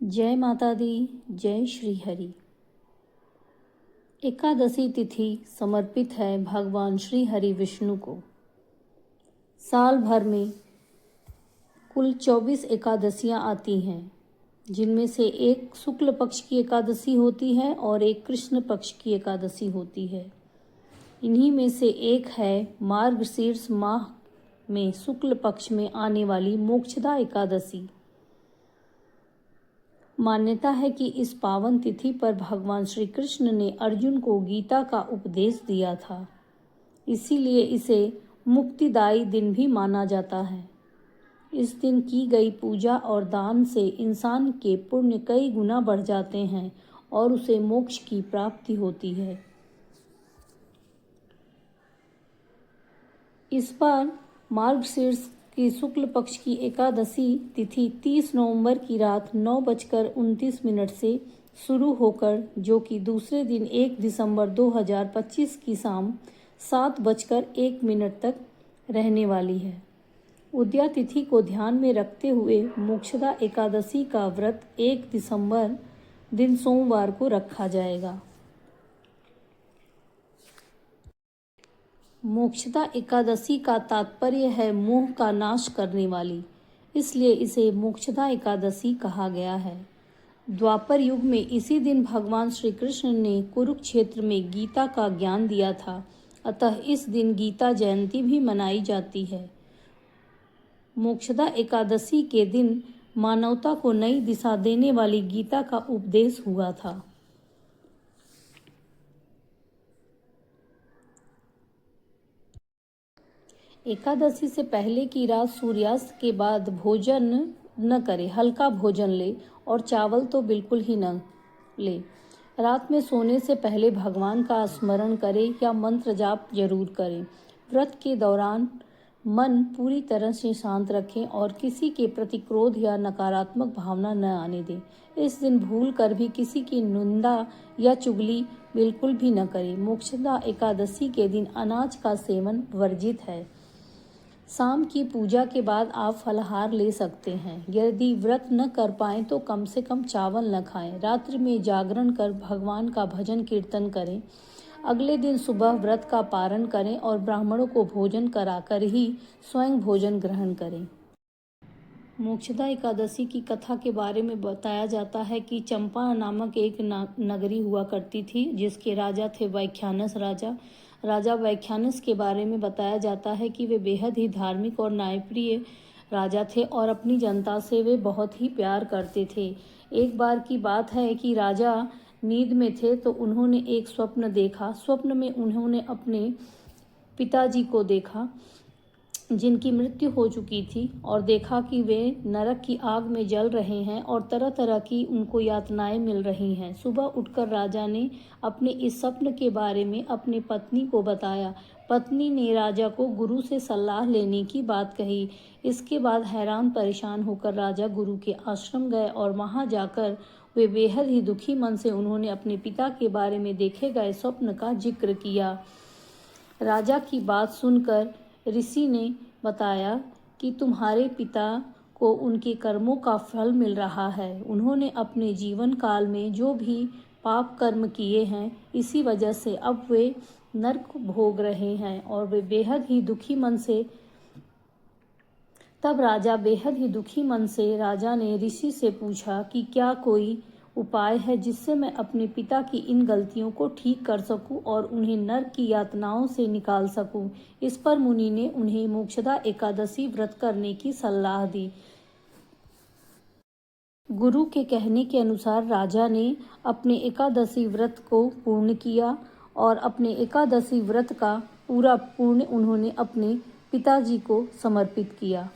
जय माता दी। जय श्री हरि। एकादशी तिथि समर्पित है भगवान श्री हरि विष्णु को। साल भर में कुल 24 एकादशियां आती हैं, जिनमें से एक शुक्ल पक्ष की एकादशी होती है और एक कृष्ण पक्ष की एकादशी होती है। इन्हीं में से एक है मार्गशीर्ष माह में शुक्ल पक्ष में आने वाली मोक्षदा एकादशी। मान्यता है कि इस पावन तिथि पर भगवान श्री कृष्ण ने अर्जुन को गीता का उपदेश दिया था, इसीलिए इसे मुक्तिदायी दिन भी माना जाता है। इस दिन की गई पूजा और दान से इंसान के पुण्य कई गुना बढ़ जाते हैं और उसे मोक्ष की प्राप्ति होती है। इस बार मार्गशीर्ष की शुक्ल पक्ष की एकादशी तिथि 30 नवंबर की रात 9:29 से शुरू होकर, जो कि दूसरे दिन 1 दिसंबर 2025 की शाम 7:01 तक रहने वाली है। उदया तिथि को ध्यान में रखते हुए मोक्षदा एकादशी का व्रत 1 दिसंबर दिन सोमवार को रखा जाएगा। मोक्षदा एकादशी का तात्पर्य है मोह का नाश करने वाली, इसलिए इसे मोक्षदा एकादशी कहा गया है। द्वापर युग में इसी दिन भगवान श्री कृष्ण ने कुरुक्षेत्र में गीता का ज्ञान दिया था, अतः इस दिन गीता जयंती भी मनाई जाती है। मोक्षदा एकादशी के दिन मानवता को नई दिशा देने वाली गीता का उपदेश हुआ था। एकादशी से पहले की रात सूर्यास्त के बाद भोजन न करें, हल्का भोजन ले और चावल तो बिल्कुल ही न ले। रात में सोने से पहले भगवान का स्मरण करें या मंत्र जाप जरूर करें। व्रत के दौरान मन पूरी तरह से शांत रखें और किसी के प्रति क्रोध या नकारात्मक भावना न आने दें। इस दिन भूल कर भी किसी की निंदा या चुगली बिल्कुल भी न करें। मोक्षदा एकादशी के दिन अनाज का सेवन वर्जित है। शाम की पूजा के बाद आप फलाहार ले सकते हैं। यदि व्रत न कर पाएं तो कम से कम चावल न खाएं। रात्रि में जागरण कर भगवान का भजन कीर्तन करें। अगले दिन सुबह व्रत का पारण करें और ब्राह्मणों को भोजन कराकर ही स्वयं भोजन ग्रहण करें। मोक्षदा एकादशी की कथा के बारे में बताया जाता है कि चंपा नामक एक नगरी हुआ करती थी, जिसके राजा थे वैख्यानस राजा। राजा वैख्यानस के बारे में बताया जाता है कि वे बेहद ही धार्मिक और न्यायप्रिय राजा थे और अपनी जनता से वे बहुत ही प्यार करते थे। एक बार की बात है कि राजा नींद में थे तो उन्होंने एक स्वप्न देखा। स्वप्न में उन्होंने अपने पिताजी को देखा, जिनकी मृत्यु हो चुकी थी, और देखा कि वे नरक की आग में जल रहे हैं और तरह तरह की उनको यातनाएं मिल रही हैं। सुबह उठकर राजा ने अपने इस स्वप्न के बारे में अपनी पत्नी को बताया। पत्नी ने राजा को गुरु से सलाह लेने की बात कही। इसके बाद हैरान परेशान होकर राजा गुरु के आश्रम गए और वहां जाकर वे बेहद ही दुखी मन से उन्होंने अपने पिता के बारे में देखे गए स्वप्न का जिक्र किया। राजा की बात सुनकर ऋषि ने बताया कि तुम्हारे पिता को उनके कर्मों का फल मिल रहा है। उन्होंने अपने जीवन काल में जो भी पाप कर्म किए हैं, इसी वजह से अब वे नरक भोग रहे हैं और वे बेहद ही दुखी मन से राजा ने ऋषि से पूछा कि क्या कोई उपाय है जिससे मैं अपने पिता की इन गलतियों को ठीक कर सकूं और उन्हें नरक की यातनाओं से निकाल सकूं। इस पर मुनि ने उन्हें मोक्षदा एकादशी व्रत करने की सलाह दी। गुरु के कहने के अनुसार राजा ने अपने एकादशी व्रत को पूर्ण किया और अपने एकादशी व्रत का पूरा पुण्य उन्होंने अपने पिताजी को समर्पित किया।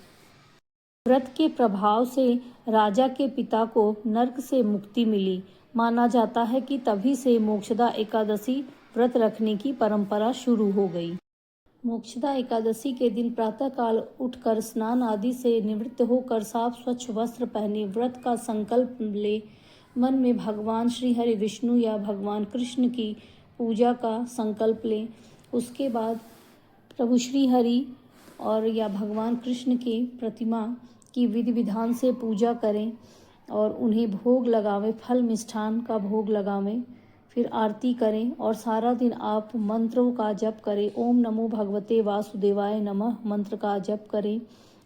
व्रत के प्रभाव से राजा के पिता को नरक से मुक्ति मिली। माना जाता है कि तभी से मोक्षदा एकादशी व्रत रखने की परंपरा शुरू हो गई। मोक्षदा एकादशी के दिन प्रातःकाल उठकर स्नान आदि से निवृत्त होकर साफ स्वच्छ वस्त्र पहने व्रत का संकल्प ले। मन में भगवान श्री हरि विष्णु या भगवान कृष्ण की पूजा का संकल्प लें। उसके बाद प्रभु श्री हरि और या भगवान कृष्ण की प्रतिमा की विधि विधान से पूजा करें। और उन्हें भोग लगावें, फल मिष्ठान का भोग लगावें, फिर आरती करें और सारा दिन आप मंत्रों का जप करें। ओम नमो भगवते वासुदेवाय नमः मंत्र का जप करें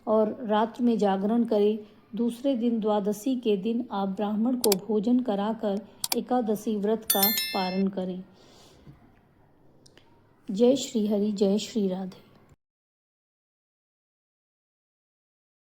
और रात में जागरण करें। दूसरे दिन द्वादशी के दिन आप ब्राह्मण को भोजन कराकर एकादशी व्रत का पारण करें। जय श्री हरि, जय श्री राधे।